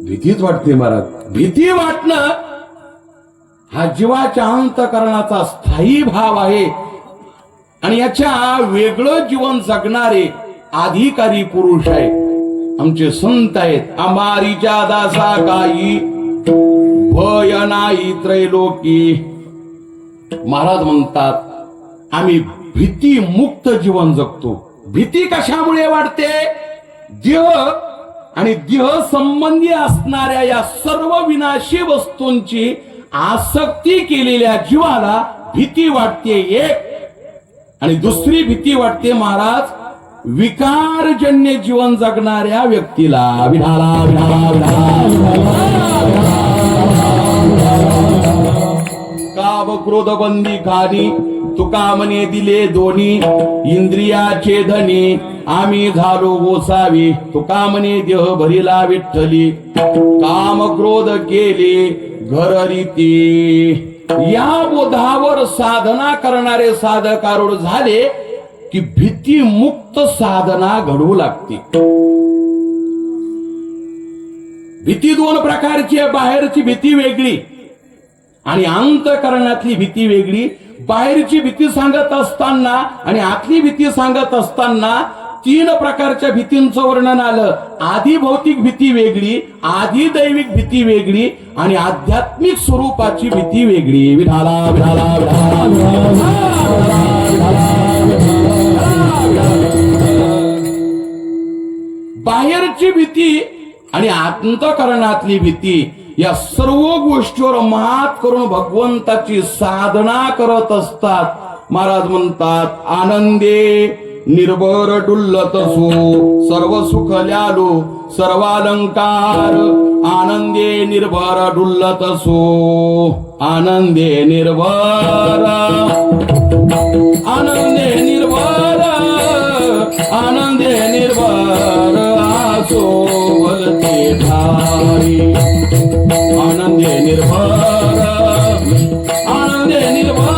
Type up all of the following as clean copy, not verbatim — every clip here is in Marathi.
भीतीच वाटते महाराज. भीती वाटणं हा जीवाच्या अंतःकरणाचा स्थायी भाव आहे आणि याच्या वेगळं जीवन जगणारे अधिकारी पुरुष आहे. आमचे संत आहेत. आमारीच्या दासा काही भय नाही त्रैलोकी. महाराज म्हणतात आम्ही भीती मुक्त जीवन जगतो. भीती कशामुळे वाढते? देह आणि देह संबंधी असणाऱ्या या सर्व विनाशी वस्तूंची आसक्ती केलेल्या जीवाला भीती वाटते एक. आणि दुसरी भीती वाटते महाराज विकारजन्य जीवन जगणाऱ्या व्यक्तीला. विढाला विढाला विढाला काव क्रोध बंदी खानी तुका मने दिले दोन्ही इंद्रियाचे धनी आम्ही झालो गोसावी तुका मने देह भरिला विठ्ठली काम क्रोध केले घर रीती. या बोधावर साधना करणारे साधकारूढ झाले की भीती मुक्त साधना घडवू लागते. भीती दोन प्रकारची आहे. बाहेरची भीती वेगळी आणि अंतःकरणातली भीती वेगळी. बाहेरची भीती सांगत असताना आणि आतली भीती सांगत असताना तीन प्रकारच्या भीतींचं वर्णन आलं. आधी भौतिक भीती वेगळी, आधी दैविक भीती वेगळी आणि आध्यात्मिक स्वरूपाची भीती वेगळी. विठाला विठाला बाहेरची भीती आणि अंतःकरणातली भीती या सर्व गोष्टीवर मात करून भगवंताची साधना करत असतात. महाराज म्हणतात आनंदे निर्भर डुल्लत सो सर्व सुख ल्यालो सर्वालंकार. आनंदे निर्भर डुल्लत सो आनंदे निर्भर आनंदे निर्भर आनंदे निर्भर आसो वलते ठाई. आनंदे निर्भर आनंदे निर्भर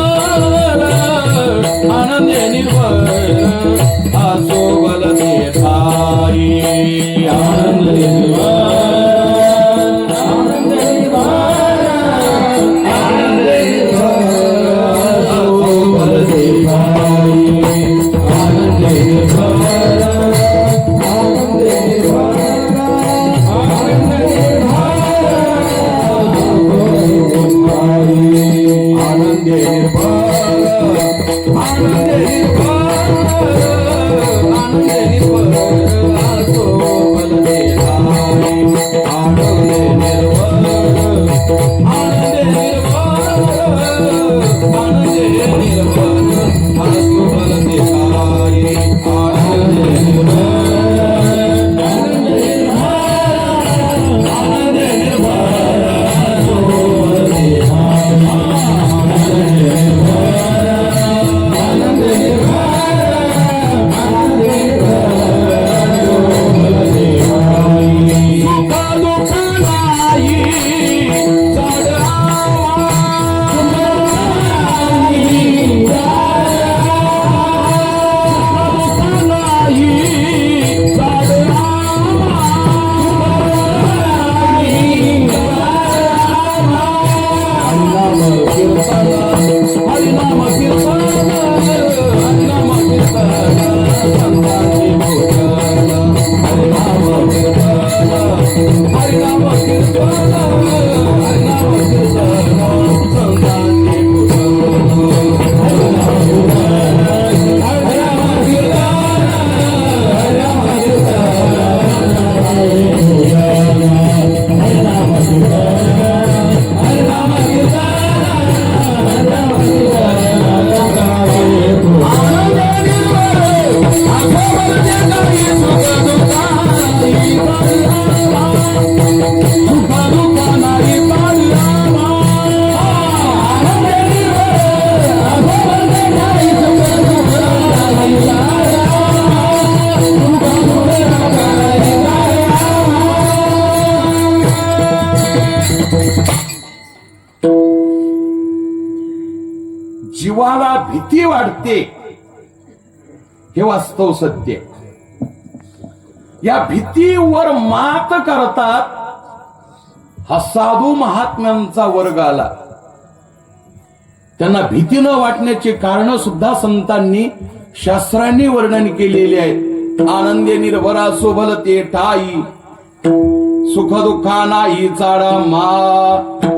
आनंदे निर्भर आसो वलते ठाई. आनंदे निर्भर आनंदे निर्भर आनंदे निर्भर आसो वलते ठाई. आनंदे निर्भर जीवाला भीती वाटते हे वास्तव सत्य. या भीतीवर मात करतात हा साधू महात्म्यांचा वर्ग आला. त्यांना भीती न वाटण्याचे कारण सुद्धा संतांनी शास्त्रांनी वर्णन केलेले आहेत. आनंदे निर्भरा सोबलते ठाई, सुख दुःखा नाही चाडा मा,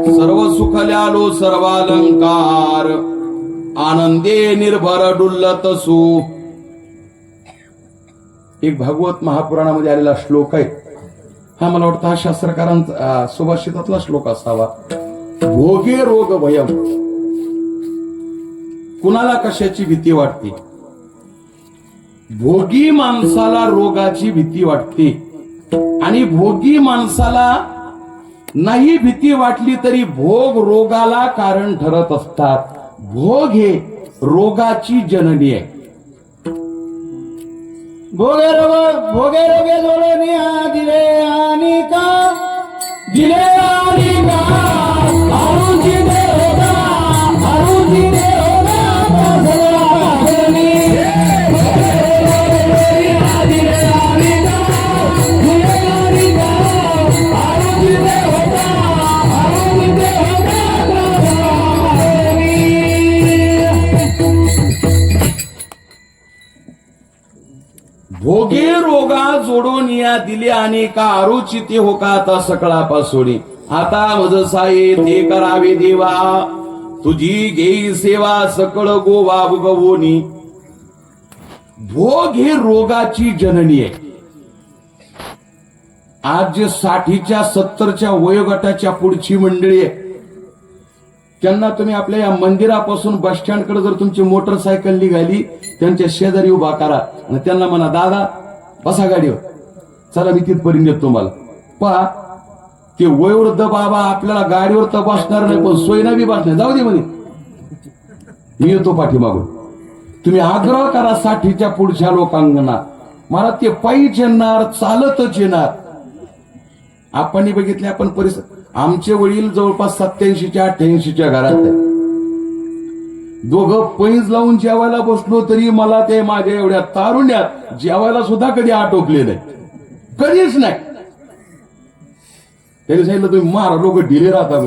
सर्व सुखल्यालो सर्वालंकार, आनंदे निर्भर डुल्लत सु. एक भागवत महापुराणामध्ये आलेला श्लोक आहे. हा मला वाटतं हा शास्त्रकारांचा सुभाषितातला श्लोक असावा. भोगे रोग भयम. कुणाला कशाची भीती वाटते? भोगी माणसाला रोगाची भीती वाटते. आणि भोगी माणसाला नाही भीती वाटली तरी भोग रोगाला कारण ठरत असतात. भोग हे रोगाची जननी आहे. भोगे रोगे जोडणी दिले आणि का दिले आणि का आरुची देवता आरुची देवता भोगे रोगा जोडून या दिले आणि का आरुचिते हो का आता सकळापासोडी. आता मज साये ते करावे देवा, तुझी घेई सेवा सकळ गोवा गवोनी. भोग हे रोगाची जननी आहे. आज जे 60च्या 70च्या वयोगटाच्या पुढची मंडळी आहे त्यांना तुम्ही आपल्या या मंदिरापासून बस स्टँड कडे जर तुमची मोटरसायकल निघाली त्यांच्या शेजारी उभा करा आणि त्यांना म्हणा दादा बसा गाडीवर, चला मी तिथपर्यंत येतो तुम्हाला. पहा ते वयोवृद्ध बाबा आपल्याला गाडीवर तर बसणार नाही पण सोयीना बी बसणार. जाऊ दे म्हणे मी येतो पाठीमागून. तुम्ही आग्रह करा 60च्या पुढच्या लोकांना, मला ते पायीच येणार चालतच येणार. आपण बघितले आपण परिसर आमचे वडील जवळपास 87च्या 88च्या घरात आहे. दोघं पैज लावून जेवायला बसलो तरी मला ते माझ्या एवढ्या तारुण्यात जेवायला सुद्धा कधी आटोपले नाही, कधीच नाही. त्यांनी सांगितलं तुम्ही मारा लोक ढिले राहता.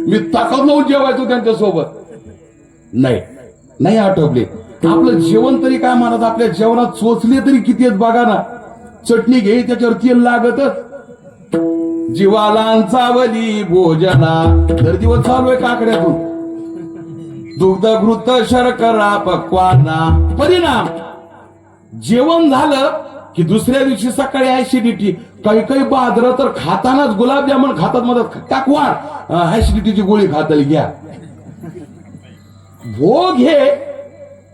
मी ताकद लावून जेवायचो त्यांच्या सोबत, नाही आटोपले. आपलं जेवण तरी काय म्हणत, आपल्या जेवणात चोचले तरी किती आहेत बघा ना. चटणी घे त्याच्यावर तेल लागतच. जीवाला चावली भोजना तर दिवस चालू आहे काकड्यातून. दुग्ध घृत शर्करा पक्वाना. परिणाम जेवण झालं की दुसऱ्या दिवशी सकाळी ऍसिडिटी. काही बाजरं तर खातानाच गुलाबजामुन खातात मदत टाकवा ऍसिडिटीची गोळी खाताली घ्या. भोग हे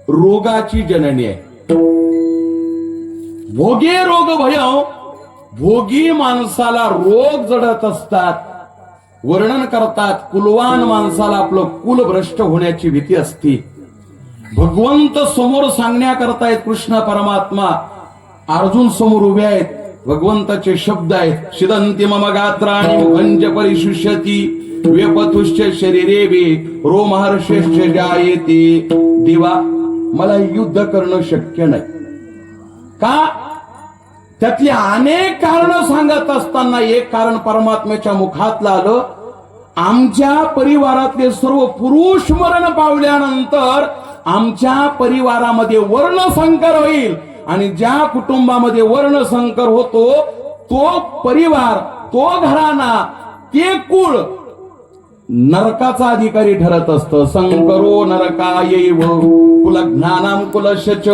रोगाची जननी आहे. भोगे रोग भय. भोगी माणसाला रोग जडत असतात. वर्णन करतात कुलवान माणसाला आपलं कुल भ्रष्ट होण्याची भीती असते. भगवंत समोर सांगण्याकरता कृष्ण परमात्मा अर्जुन समोर उभे आहेत. भगवंताचे शब्द आहेत शिदंती मम गात्राणि मुखंज परिशुष्यती व्यपतुश्च शरीरे वे रोमहर्षश्च जायते. देवा मला युद्ध करणं शक्य नाही. का? त्यातली अनेक कारण सांगत असताना एक कारण परमात्म्याच्या मुखातलं आलं. आमच्या परिवारातले सर्व पुरुष मरण पावल्यानंतर आमच्या परिवारामध्ये वर्णसंकर होईल आणि ज्या कुटुंबामध्ये वर्णसंकर होतो तो परिवार, तो घराणा, ते कुळ नरकाचा अधिकारी ठरत असतं. संकरो नरकायैव कुलज्ञानां कुलश्च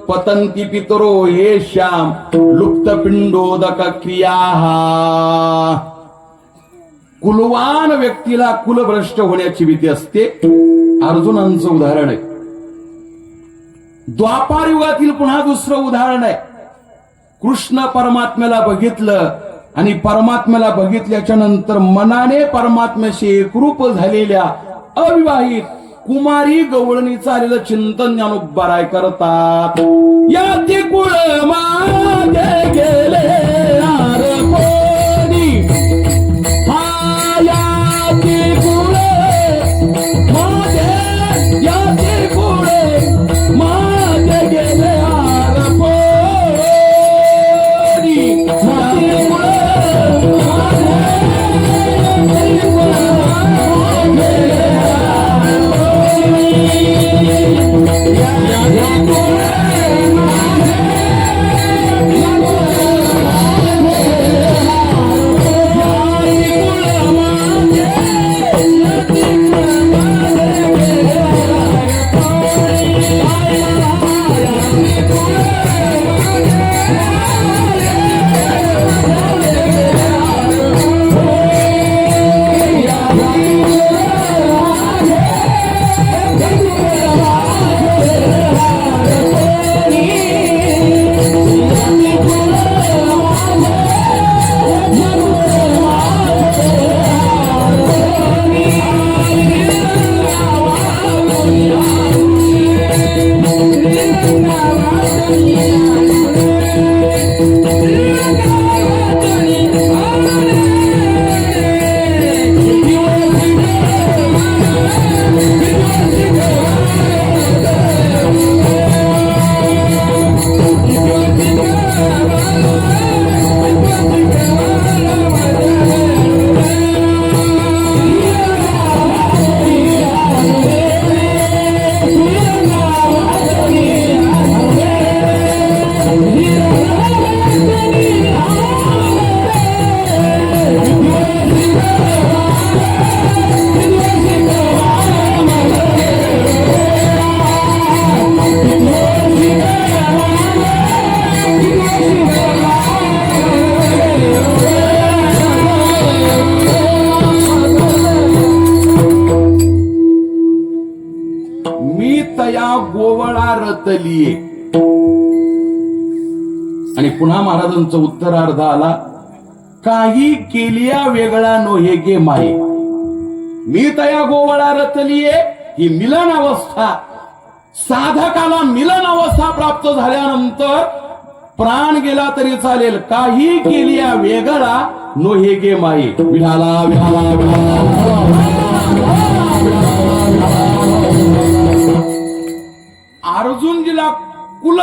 पतंती पितरो हे श्याम लुप्त पिंडोदक क्रिया. कुलवान व्यक्तीला कुलभ्रष्ट होण्याची भीती असते. अर्जुनांचं उदाहरण आहे. द्वापार युगातील पुन्हा दुसरं उदाहरण आहे. कृष्ण परमात्म्याला बघितलं आणि परमात्म्याला बघितल्याच्या नंतर मनाने परमात्म्याशी एकरूप झालेल्या अविवाहित कुमारी गवळणीचं आलेलं चिंतन ज्ञानोबराय करतात. या ते कुळ माझे गेले कोणी, हा या ते कुळ माझे, या ते कुळ माझे गेले कोणी, माझे कुळ रतलिये. आणि पुन्हा महाराजांचं उत्तरार्ध आला, काही केलिया वेगळा नोहे गे माये. मी तया गोवळा रतलिये ही मिलन अवस्था. साधकाला मिलन अवस्था प्राप्त झाल्यानंतर प्राण गेला तरी चालेल, काही केलिया वेगळा नोहे गे माये. विठाला विठाला विठाला. अर्जुनजीला कुल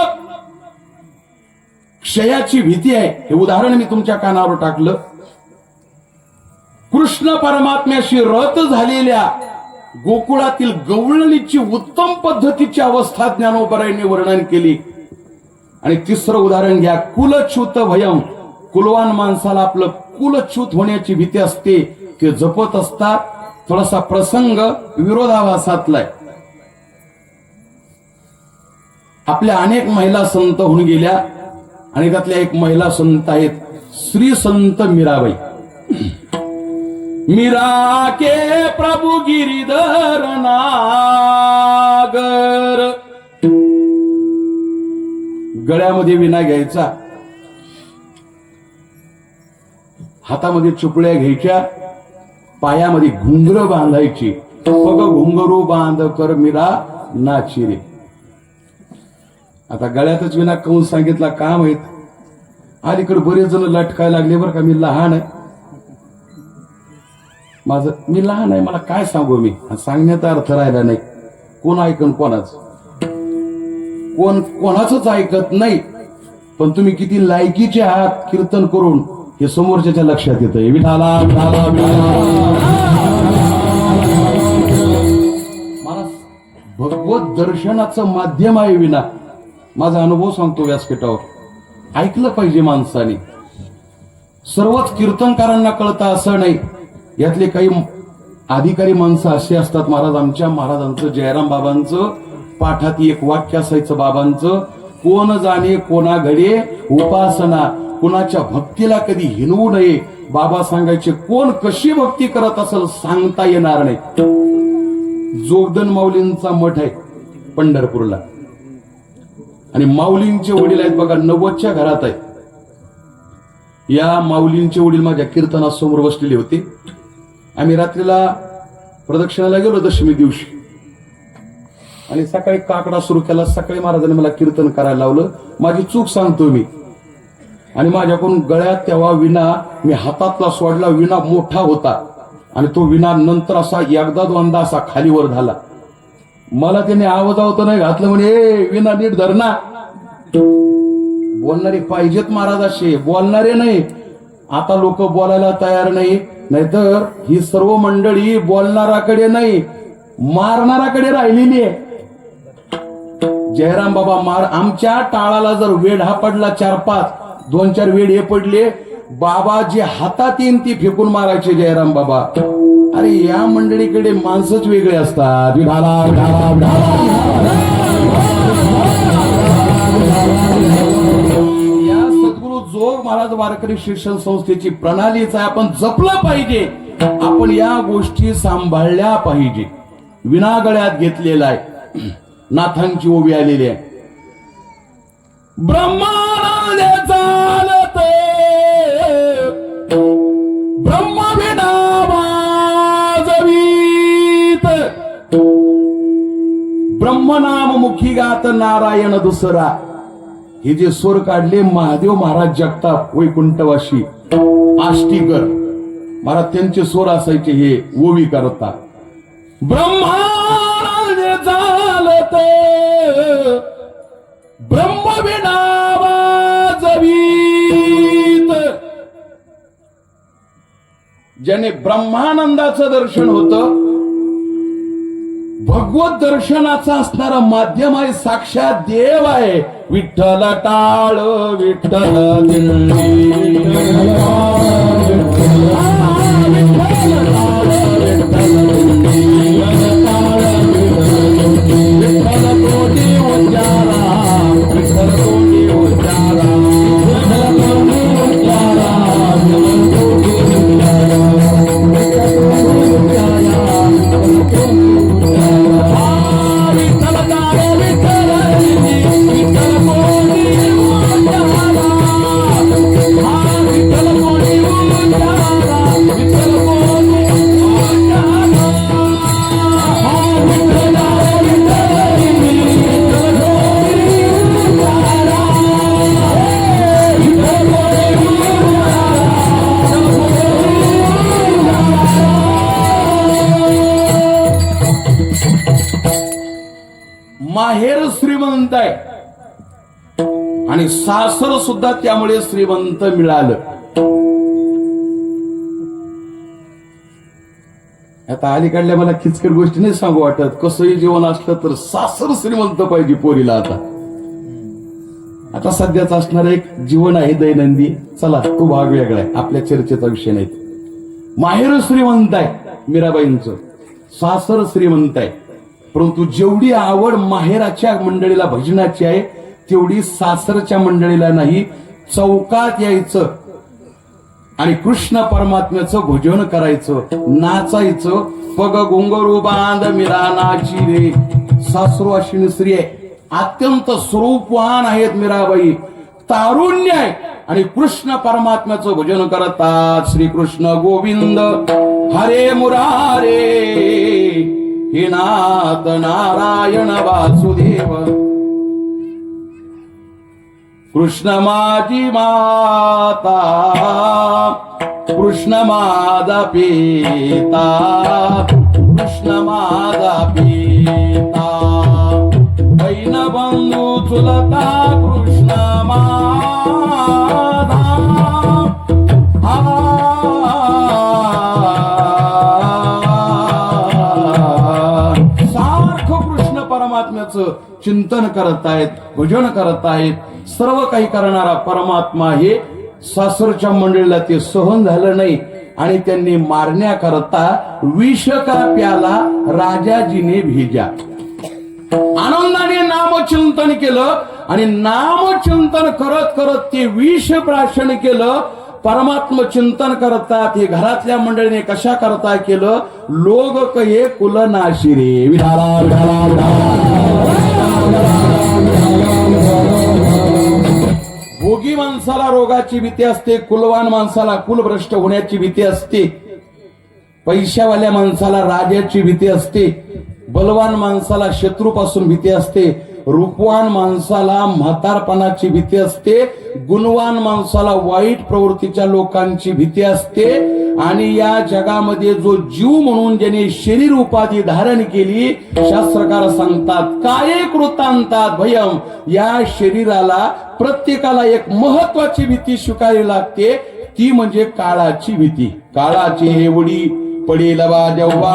क्षयाची भीती आहे, हे उदाहरण मी तुमच्या कानावर टाकलं. कृष्ण परमात्म्याशी रत झालेल्या गोकुळातील गवळणीची उत्तम पद्धतीची अवस्था ज्ञानोबरायांनी वर्णन केली. आणि तिसरं उदाहरण घ्या, कुलच्युत भयम. कुलवान माणसाला आपलं कुलच्युत होण्याची भीती असते, ते जपत असतात. थोडासा प्रसंग विरोधाभासातलाय. आपल्या अनेक महिला संत होऊन गेल्या आणि त्यातल्या एक महिला संत आहेत श्री संत मीराबाई. मीरा के प्रभु गिरिधर नागर. गळ्यामध्ये विणा घ्यायचा, हातामध्ये चुपड्या घ्यायच्या, पायामध्ये घुंगर बांधायची. बघ घुंगरू बांध कर मीरा नाची रे. आता गळ्यातच विना कहून सांगितला का माहित, अलीकडे बरेच जण लटकायला लागले बरं का. मी लहान आहे, मी लहान आहे, मला काय सांगू मी, सांगण्याचा अर्थ राहिला नाही. कोण ऐकन कोणाच, कोणाच ऐकत नाही. पण तुम्ही किती लायकीचे आहात कीर्तन करून हे समोरच्याच्या लक्षात येतं. विठाला विठाला मला भगवत दर्शनाचं माध्यम आहे विना. माझा अनुभव सांगतो व्यासपीठावर, ऐकलं पाहिजे माणसाने. सर्वच कीर्तनकारांना कळतं असं नाही. यातले काही अधिकारी माणसं असे असतात. आमच्या महाराजांचं जयराम बाबांचं पाठात एक वाक्य असायचं बाबांचं, कोण जाणे कोणा घडे उपासना, कुणाच्या भक्तीला कधी हिनवू नये. बाबा सांगायचे, कोण कशी भक्ती करत असेल सांगता येणार नाही. जोगदन माऊलींचा मठ आहे पंढरपूरला, आणि माऊलींचे वडील आहेत बघा 90च्या घरात आहे. या माऊलींचे वडील माझ्या कीर्तनासमोर बसलेले होते. आम्ही रात्रीला प्रदक्षिणाला गेलो दशमी दिवशी, आणि सकाळी काकडा सुरू केला. सकाळी महाराजांनी मला कीर्तन करायला लावलं. माझी चूक सांगतो मी, आणि माझ्याकडून गळ्यात तेव्हा विणा मी हातातला सोडला. विणा मोठा होता आणि तो विणा नंतर असा एकदा दोनदा असा खालीवर झाला. मला त्याने आवाजावत नाही घातलं, म्हणे ए विना नीट धरणा. बोलणारे पाहिजेत महाराज, असे बोलणारे नाही. आता लोक बोलायला तयार नाही, नाहीतर ही सर्व मंडळी बोलणाराकडे नाही मारणाराकडे राहिलेली आहे. जयराम बाबा मार, आमच्या टाळाला जर वेड हा पडला 4-5, 2-4 वेड हे पडले, बाबा जे हातात येईन ती फेकून मारायचे जयराम बाबा. अरे या मंडळीकडे माणसंच वेगळे असतात. या सद्गुरु जोग महाराज वारकरी शिक्षण संस्थेची प्रणालीच आहे. आपण जपलं पाहिजे, आपण या गोष्टी सांभाळल्या पाहिजे. विनागळ्यात घेतलेला आहे, नाथांची ओवी आलेली आहे. ब्रह्मानंद चालत ब्रह्मविना वाजवीत. ब्रह्मनाम मुखी गात नारायण दुसरा. हे जे स्वर काढले महादेव महाराज जगताप वैकुंठवाशी आष्टीकर महाराज, त्यांचे स्वर असायचे हे ओवी करता. ब्रह्मानंद चालत ब्रह्मविना वाजवीत. ज्याने ब्रह्मानंदाचं दर्शन होतं, भगवत दर्शनाचा असणारा माध्यम आहे, साक्षात देव आहे. विठ्ठल टाळ विठ्ठल आणि सासर सुद्धा त्यामुळे श्रीमंत मिळालं. आता अलीकडल्या मला किचकट गोष्टी नाही सांगू वाटत. कसंही जीवन असलं तर सासर श्रीमंत पाहिजे पोरीला. आता सध्याच असणार एक जीवन आहे दैनंदिन. चला तो भाग वेगळा आहे, आपल्या चर्चेचा विषय नाही. माहेर श्रीमंत आहे मीराबाईंचं, सासर श्रीमंत आहे. परंतु जेवढी आवड माहेराच्या मंडळीला भजनाची आहे तेवढी सासरच्या मंडळीला नाही. चौकात यायचं आणि कृष्ण परमात्म्याचं भजन करायचं, नाचायचं. पग घुंगरू बांध मीरा नाची रे. सासरू अश्विनी स्त्री आहे, अत्यंत स्वरूपवान आहेत मीराबाई, तारुण्य आहे आणि कृष्ण परमात्म्याचं भजन करतात. श्रीकृष्ण गोविंद हरे मुरारे हे नाथ नारायण वासुदेव. कृष्ण माझी माता कृष्ण माझा पिता कृष्ण माझा पिता. बहीण बंधू चुलता कृष्ण माझा. सारखं कृष्ण परमात्म्याचं चिंतन करतायत, भजन करतायत. सर्व काही करणारा परमात्मा हे सासरच्या मंडळीला ते सहन झालं नाही आणि त्यांनी मारण्याकरता विष का प्याला राजाजीने भेजा. आनंदाने नामचिंतन केलं आणि नामचिंतन करत करत ते विष प्राशन केलं. परमात्म चिंतन करतात हे घरातल्या मंडळीने कशा करता केलं. लोग कहे कुलनाशी रे. विधाला विधाला भोगी माणसाला रोगाची भीती असते, कुलवान माणसाला कुलभ्रष्ट होण्याची भीती असते, पैशावाल्या माणसाला राजाची भीती असते, बलवान माणसाला शत्रूपासून भीती असते, रूपवान माणसाला म्हातारपणाची भीती असते, गुणवान माणसाला वाईट प्रवृत्तीच्या लोकांची भीती असते. आणि या जगामध्ये जो जीव म्हणून ज्याने शरीर उपाधी धारण केली, शास्त्रकार सांगतात काय कृतांतात भयम. या शरीराला प्रत्येकाला एक महत्वाची भीती स्वीकारावी लागते, ती म्हणजे काळाची भीती. काळाची हेवडी पडेल बा जेव्हा,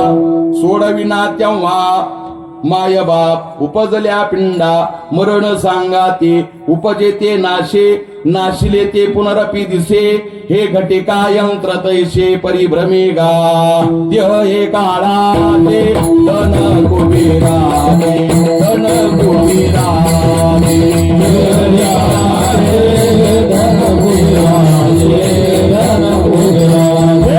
सोडविना तेव्हा माय बाप. उपजल्या पिंडा मरण सांगाते, उपजे ते नाशे नाशिले ते पुनरपी दिसे. हे घटिका यंत्र तैसे परिभ्रमे गा. देह हे काळाचे धन कुबेराचे, धन कुबेराचे, धन कुबेराचे, धन कुबेराचे.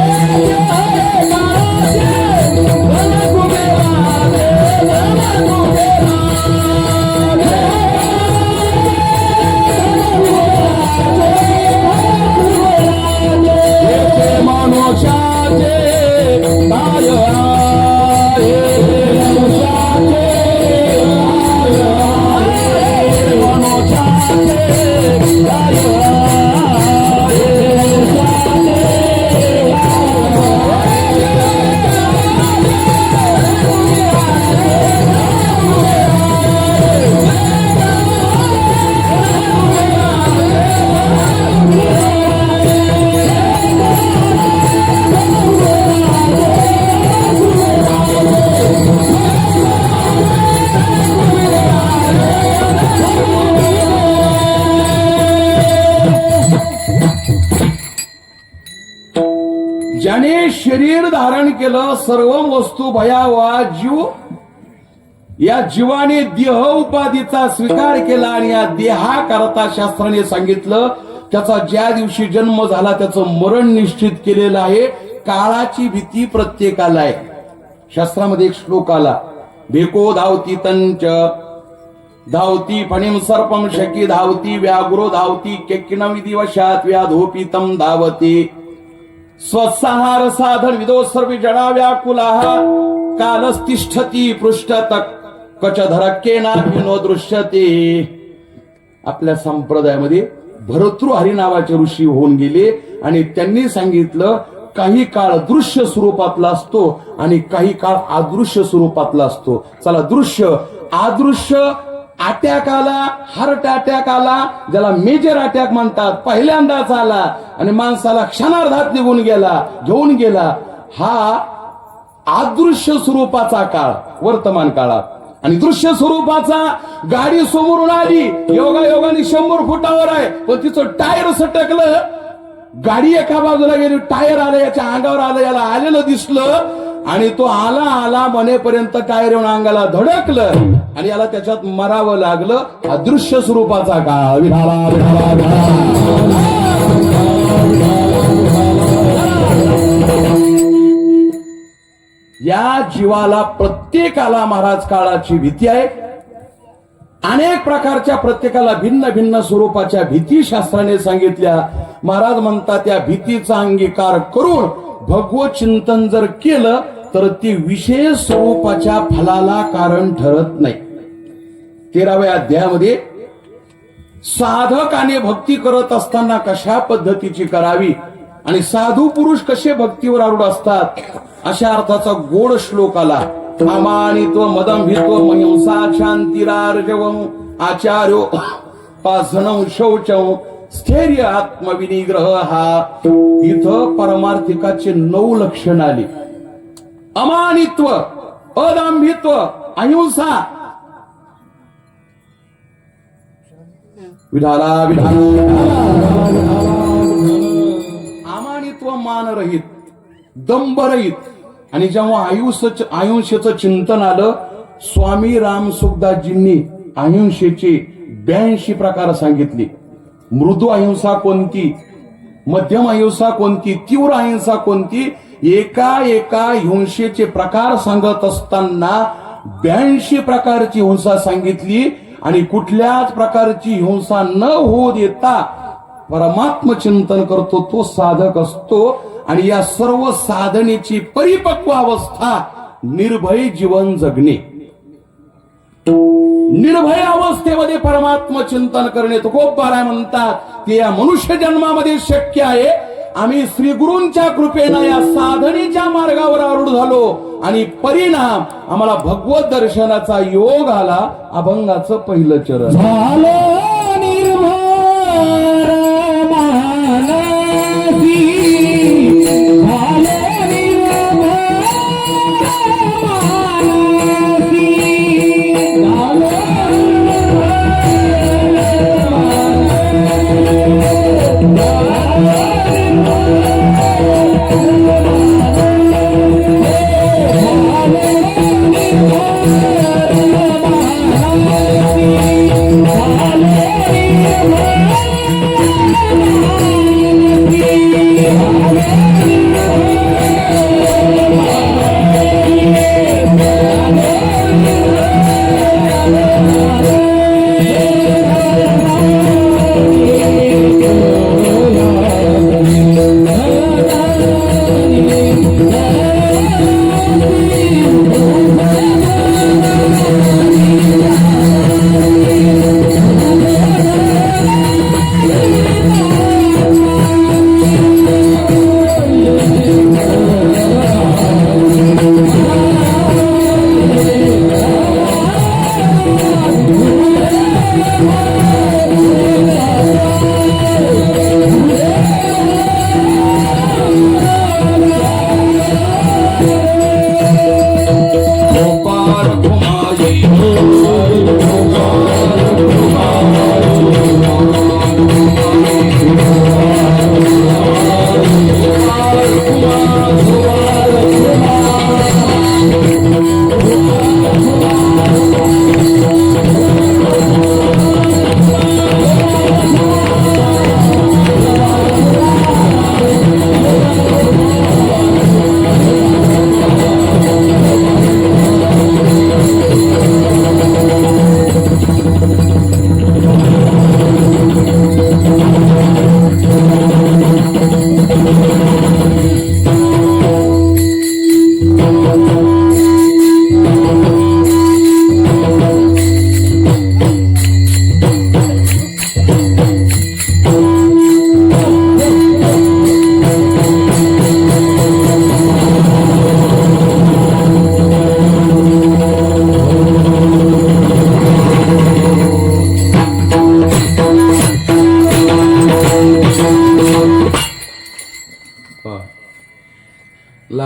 ज्याने शरीर धारण केलं, सर्व वस्तू भयावा जीव, या जीवाने देह उपाधीचा स्वीकार केला आणि या देहाकरता शास्त्राने सांगितलं त्याचा ज्या दिवशी जन्म झाला त्याचं मरण निश्चित केलेलं आहे. काळाची भीती प्रत्येकाला आहे. शास्त्रामध्ये एक श्लोक आला, भेको धावती तंच धावती फणीम सर्पम शकी धावती व्याघ्रो धावती केकिन विधिवशात व्याधोपितम धावती. स्वसहार साधन विदो सर्व जडा व्याकुलाः कालस्तिष्ठती पृष्ठतक कचधरक्केना भिनो दृश्यते. आपल्या संप्रदायामध्ये भरतृहरी नावाचे ऋषी होऊन गेले आणि त्यांनी सांगितलं काही काळ दृश्य स्वरूपातला असतो आणि काही काळ अदृश्य स्वरूपातला असतो. चला, दृश्य अदृश्य अटॅक आला, हार्ट अटॅक आला, ज्याला मेजर अटॅक म्हणतात, पहिल्यांदाच आला आणि माणसाला क्षणार्धात निघून गेला, घेऊन गेला. हा अदृश्य स्वरूपाचा काळ वर्तमान काळात. आणि दृश्य स्वरूपाचा गाडी समोरून आली, योगायोगाने 100 फुटावर आहे, पण तिचं टायर सटकलं. गाडी एका बाजूला गेली, टायर आलं याच्या अंगावर आलं, याला आलेलं दिसलं आणि तो आला म्हणेपर्यंत टायर येऊन अंगाला धडकलं आणि याला त्याच्यात मरावं लागलं. अदृश्य स्वरूपाचा काळ. विठाला विठाला विठाला. या जीवाला प्रत्येकाला महाराज काळाची भीती आहे. अनेक प्रकारच्या प्रत्येकाला भिन्न भिन्न स्वरूपाच्या भीती शास्त्राने सांगितल्या. महाराज म्हणतात त्या भीतीचा अंगीकार करून भगवत चिंतन जर केलं तर ती विशेष स्वरूपाच्या फलाला कारण ठरत नाही. 13व्या अध्यायामध्ये साधकाने भक्ती करत असताना कशा पद्धतीची करावी आणि साधू पुरुष कसे भक्तीवर आरूढ असतात अशा अर्थाचा गोड श्लोक आला. अमानित्व मदंभित्व महिंसा शांतिरार्जवं आचार्यो पासनं शौचं स्थैर्य आत्मविनिग्रह. हा इथं परमार्थिकाचे 9 लक्षण आली. अमानित्व, अदांभित्व, अहिंसा. विधाला विधाला. अमानित्व मानरहित, दंभरहित. आणि जेव्हा आयुष्याचं चिंतन आलं, स्वामी राम सुखदासजींनी अहिंसेचे 82 प्रकार सांगितले. मृदू अहिंसा कोणती, मध्यम अहिंसा कोणती, तीव्र अहिंसा कोणती, एका हिंसेचे प्रकार सांगत असताना 82 प्रकारची हिंसा सांगितली. आणि कुठल्याच प्रकारची हिंसा न होऊ देता परमात्म चिंतन करतो तो साधक असतो. आणि या सर्व साधनेची परिपक्व अवस्था निर्भय जीवन जगणे. निर्भय अवस्थेमध्ये परमात्म चिंतन करणे तुकोबाराय म्हणतात ते या मनुष्य जन्मामध्ये शक्य आहे. आम्ही श्री गुरूंच्या कृपेने या साधनेच्या मार्गावर आरूढ झालो आणि परिणाम आम्हाला भगवत दर्शनाचा योग आला. अभंगाचं पहिलं चरण झालं निर्भय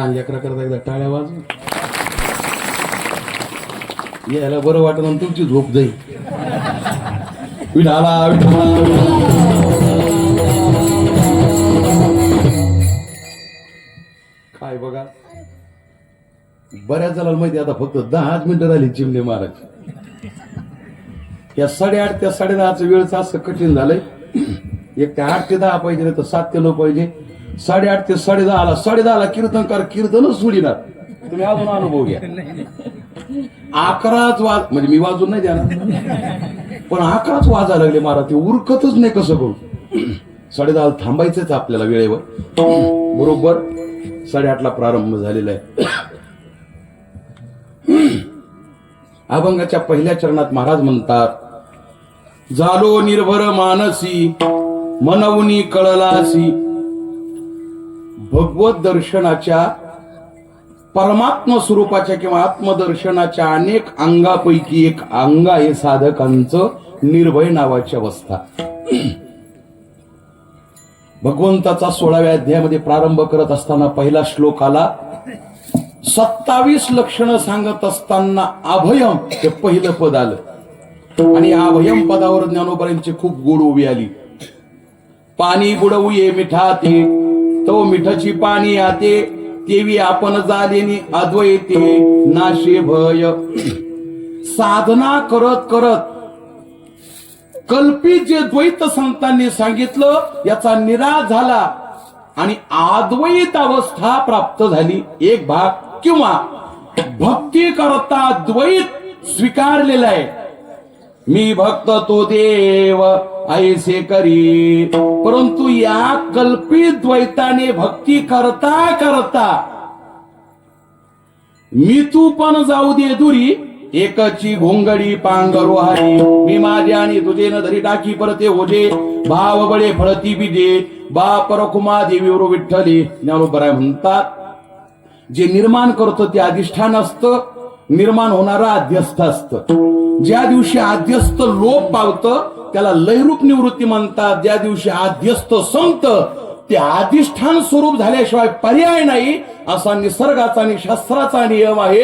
लहान लेकरा करता एकदा टाळ्या वाजून यायला बरं वाटत आणि तुमची झोप जाईल. विठाला विठाला. काय बघा बऱ्याच जणांना माहिती आता फक्त 10 मिनिटं झाली चिमणे मारायची. या 8:30 ते 10:30 वेळचं असं कठीण झालंय. एक ते 8 ते 10 पाहिजे नाही तर 7 ते 9 पाहिजे. 8:30 ते 10:30 10:30 कीर्तनकार कीर्तनच सोडिनार. तुम्ही अजून अनुभव घ्या. 11च वाज म्हणजे मी वाजून नाही देणार पण 11च वाजायला लागले मारा. ते उरकतच नाही कसं करू. 10:30 थांबायचंच आपल्याला वेळेवर. बरोबर 8:30 प्रारंभ झालेला आहे. अभंगाच्या पहिल्या चरणात महाराज म्हणतात, झालो निर्भर मानसी मनवनी कळलासी. भगवत दर्शनाच्या परमात्म स्वरूपाच्या किंवा आत्मदर्शनाच्या अनेक अंगापैकी एक अंग आहे साधकांचं निर्भय नावाची अवस्था. भगवंताचा 16व्या अध्यायामध्ये प्रारंभ करत असताना पहिला श्लोक आला. 27 लक्षणं सांगत असताना अभयम हे पहिलं पद आलं आणि अभयम पदावर ज्ञानोबरांची खूप गोड उभी आली. पाणी बुडवू ये मिठाते तो मिठाची पाणी आते तेवी आपण जालेनी अद्वैते नाशे भय. साधना करत करत कल्पित जे द्वैत संतांनी सांगितलं याचा निराश झाला आणि अद्वैत अवस्था प्राप्त झाली. एक भाग किंवा भक्ती करता द्वैत स्वीकारलेला आहे. मी भक्त तो देव ऐसे करी. परंतु या कल्पित द्वैताने भक्ती करता करता मी तू पण जाऊ दे दुरी एकची घोंगडी पांगरो हरी. मी माझे आणि तुझे न धरी टाकी परते ओझे भाव बळे फळती बिजे बा परखुमा देवी विठ्ठली. ज्ञानोबराय म्हणतात, जे निर्माण करतो ते अधिष्ठान असतं, निर्माण होणारा आद्यस्थ असतं. ज्या दिवशी आद्यस्थ लोप पावतं त्याला लयरूप निवृत्ती म्हणतात. ज्या दिवशी आद्यस्थ संपतं ते अधिष्ठान स्वरूप झाल्याशिवाय पर्याय नाही असा निसर्गाचा आणि शास्त्राचा नियम आहे.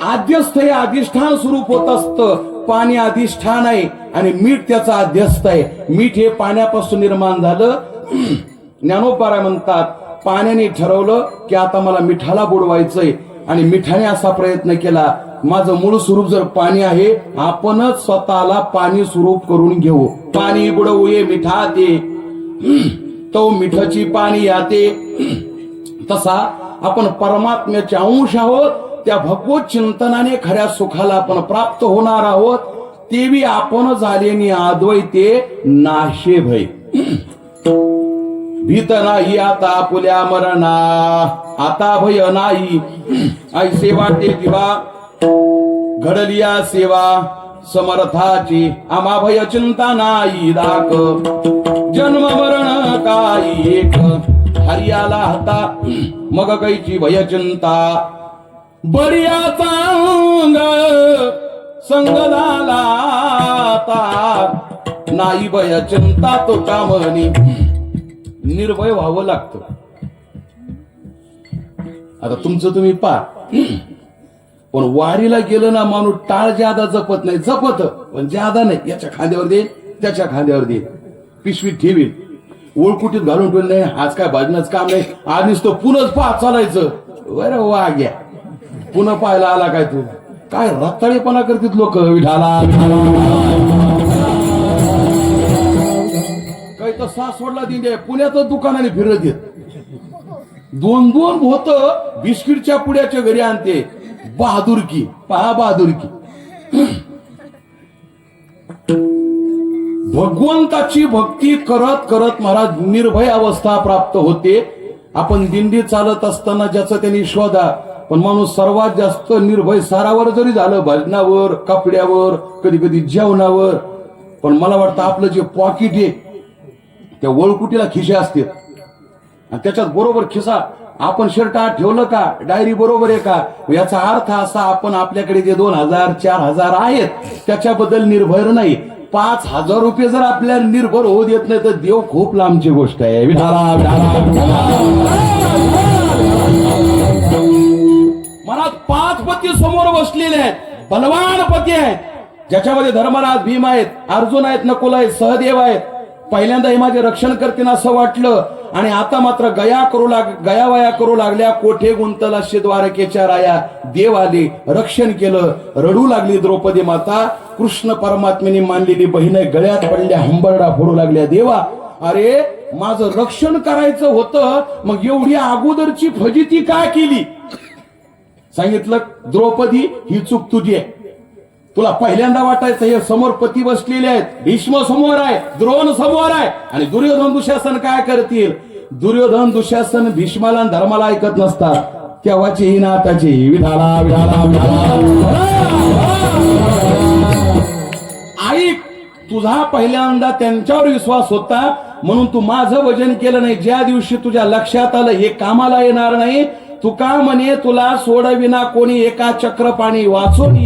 आद्यस्थ हे अधिष्ठान स्वरूप होत असतं. पाणी अधिष्ठान आहे आणि मीठ त्याचा आद्यस्थ आहे. मीठ हे पाण्यापासून निर्माण झालं. ज्ञानोबराय म्हणतात, पाण्याने ठरवलं की आता मला मिठाला बुडवायचंय आणि मिठाने असा प्रयत्न केला, माझं मूळ स्वरूप जर पाणी आहे आपणच स्वतःला पाणी स्वरूप करून घेऊ. पाणी बुडवू ये मिठाते तो मिठाची पाणी याते. तसा आपण परमात्म्याचे अंश आहोत. त्या भगवत चिंतनाने खऱ्या सुखाला आपण प्राप्त होणार आहोत. तेवी आपण झालेनी अद्वैते नाशे भय. भीत नाही आता आपुल्या मरणा आता भय नाही. ऐसे वाटे दिवा घडलिया सेवा समर्थाची आम्हा भय चिंता नाही दाख. जन्म मरण काही एक हरियाला हाता मग कैची भय चिंता. बरियाचा अंग संग झाला नाही भय चिंता तो कामनी. निर्भय व्हावं लागतं. आता तुमचं तुम्ही पा. पण वारीला गेलं ना माणूस टाळ ज्यादा जपत नाही. जपत पण ज्यादा नाही. याच्या खांद्यावर दे त्याच्या खांद्यावर दे पिशवीत ठेवी ओळकुटीत घालून ठेवलं नाही. आज काय भजनाचं काम नाही. आज नुसतं पुनच पाहत चालायचं. बरं वा घ्या पुन्हा पाहायला आला काय तू. काय रताळेपणा करतात लोक. विठाला काही तर सासवडला दिंडे पुण्यातच दुकानाने फिरत येत. 2-2 होत बिस्किटच्या पुड्याच्या घरी आणते. बहादुरकी पहा बहादुरकी. भगवंताची भक्ती करत करत महाराज निर्भय अवस्था प्राप्त होते. आपण दिंडी चालत असताना ज्याचं त्यांनी शोधा. पण माणूस सर्वात जास्त निर्भय सारावर जरी झालं, भजनावर कपड्यावर कधी कधी जेवणावर. पण मला वाटतं आपलं जे पॉकेट आहे त्या वळकुटीला खिशे असते आणि त्याच्यात बरोबर खिसा आपण शर्ट आत ठेवलं का डायरी बरोबर आहे का. याचा अर्थ असा आपण आपल्याकडे जे 2000-4000 आहेत त्याच्याबद्दल निर्भर नाही. 5000 रुपये जर आपल्याला निर्भर होऊ देत नाही तर देव खूप लांबची गोष्ट आहे. विठाला विठाला मूर्ती समोर बसलेल्या आहेत, बलवान पती आहेत, ज्याच्यामध्ये धर्मराज, भीम आहेत, अर्जुन आहेत, नकुल आहेत, सहदेव आहेत. पहिल्यांदा हे माझे रक्षण करतील असं वाटलं, आणि आता मात्र गयावया करू लागल्या. कोठे गुंतला द्वारकेच्या राया, देव आले, रक्षण केलं. रडू लागली द्रौपदी माता. कृष्ण परमात्म्याने मानलेली बहीण गळ्यात पडल्या, हंबरडा फोडू लागल्या. देवा, अरे माझं रक्षण करायचं होतं, मग एवढी अगोदरची फजिती का केली? सांगितलं, द्रौपदी ही चूक तुझी आहे. तुला पहिल्यांदा वाटायचं हे समोर पती बसलेले आहेत, भीष्म समोर आहे, द्रोण समोर आहे, आणि दुर्योधन दुःशासन काय करतील? दुर्योधन दुःशासन भीष्माला आणि धर्माला ऐकत नसतात. तेव्हाची ही ना आताची ही. विधाला विधाला ऐक, तुझा पहिल्यांदा त्यांच्यावर विश्वास होता म्हणून तू माझं वजन केलं नाही. ज्या दिवशी तुझ्या लक्षात आलं हे कामाला येणार नाही, तुका म्हणे तुला सोडविना कोणी एका चक्रपाणी वाचून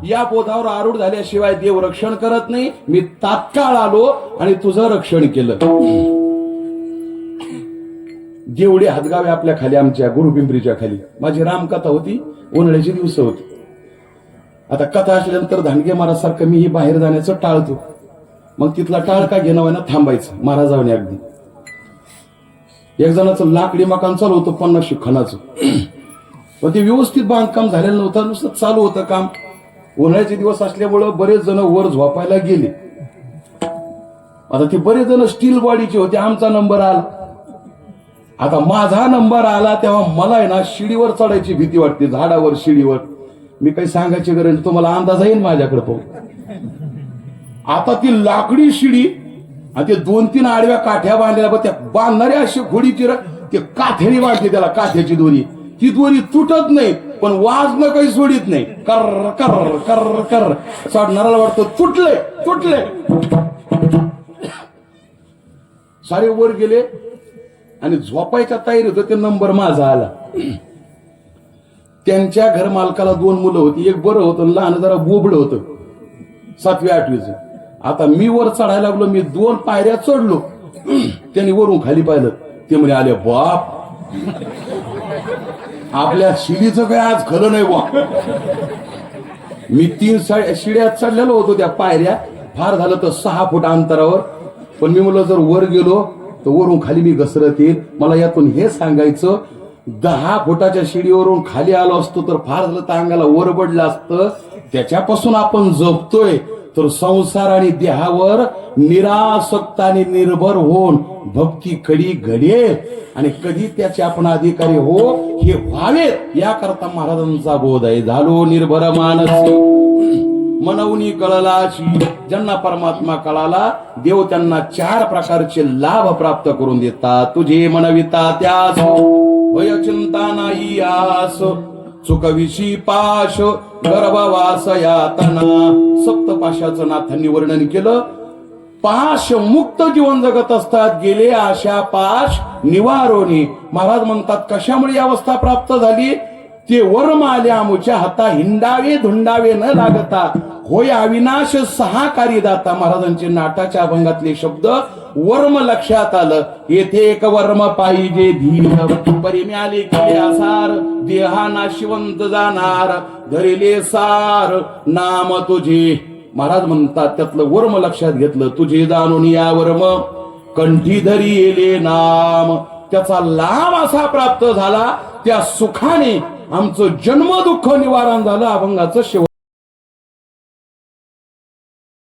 या बोधावर आरूढ झाल्याशिवाय देव रक्षण करत नाही. मी तात्काळ आलो आणि तुझं रक्षण केलं. जेवढे हातगावे आपल्या खाली, आमच्या गुरुपिंपरीच्या खाली माझी रामकथा होती, उन्हाळ्याची दिवस होती. आता कथा असल्यानंतर धांडगे महाराज सारखं मी बाहेर जाण्याचं टाळतो. मग तिथला टाळ का घेणं ना, थांबायचं महाराजांनी. अगदी एक जणाचं लाकडी मकान चालू होतं 50 खणाचं, पण ते व्यवस्थित बांधकाम झालेलं नव्हतं, नुसतं चालू होतं काम. उन्हाळ्याचे दिवस असल्यामुळं बरेच जण वर झोपायला गेले. आता ते बरेच जण स्टील बॉडीचे होते. आमचा नंबर आला. आता माझा नंबर आला तेव्हा मला आहे ना शिडीवर चढायची भीती वाटते, झाडावर, शिडीवर. मी काही सांगायची गरज नाही, तुम्हाला अंदाज येईल माझ्याकडे पाहून. आता ती लाकडी शिडी आणि ते 2-3 आडव्या काठ्या बांधलेल्या, त्या बांधणाऱ्या अशी घोडीची ते काठ्याने बांधते त्याला, काठ्याची दोरी. ती दोरी तुटत नाही, पण वाजणं काही सोडित नाही. कर कर कर कर चढणाऱ्याला वाटतं तुटले तुटले. सारे वर गेले आणि झोपायच्या तयारी होतं. ते नंबर माझा आला. त्यांच्या घर मालकाला 2 मुलं होती. एक बरं होतं, लहान जरा बोबडं होतं, 7वी-8वीचं. आता मी वर चढायला लागलो. मी 2 पायऱ्या चढलो. त्यांनी वरून खाली पाहिलं. ते म्हणे, आले बाप, आपल्या शिडीचं काय आज खरं नाही बा. मी 3 शिड्या चढलेलो होतो त्या पायऱ्या, फार झालं तर 6 फूट अंतरावर. पण मी म्हणलं जर वर गेलो तर वरून खाली मी घसरत येईल. मला यातून हे सांगायचं, 10 फुटाच्या शिडीवरून खाली आलो असतो तर फार झालं तर अंगाला ओरबडलं असतं. त्याच्यापासून आपण जपतोय तर संसार आणि देहावर निरासक्त आणि निर्भर होऊन भक्ती कधी घडेल आणि कधी त्याचे आपण अधिकारी हो हे व्हावेत, याकरता महाराजांचा बोध आहे. झालो निर्भर मानसी मनवनी कळलाची. ज्यांना परमात्मा कळाला, देव त्यांना 4 प्रकारचे लाभ प्राप्त करून देतात. तुझे मनविता त्यास भय चिंता नाही आस, चुकविशी पाश गर्भवास यातना. सप्तपाशाचं नाथांनी वर्णन केलं. पाश मुक्त जीवन जगत असतात, गेले आशा पाश निवारोनी. महाराज म्हणतात कशामुळे ही अवस्था प्राप्त झाली? ते वर्म आले आमुच्या हाता, हिंडावे धुंडावे न लागता, होय अविनाश 6 कार्यदाता. महाराजांचे नाटाच्या अभंगातले शब्द वर्म लक्षात आलं. येथे एक वर्म पाहिजे धीर, परिमे आले केले आसार, देहा नाशिवंत जाणार, धरिले सार नाम तुझे. महाराज म्हणतात त्यातलं वर्म लक्षात घेतलं. तुझे जाणून या वर्म कंठी धरी येले नाम. त्याचा लाभ असा प्राप्त झाला, त्या सुखाने आमचं जन्म दुःख निवारण झालं. अभंगाचं शेवट.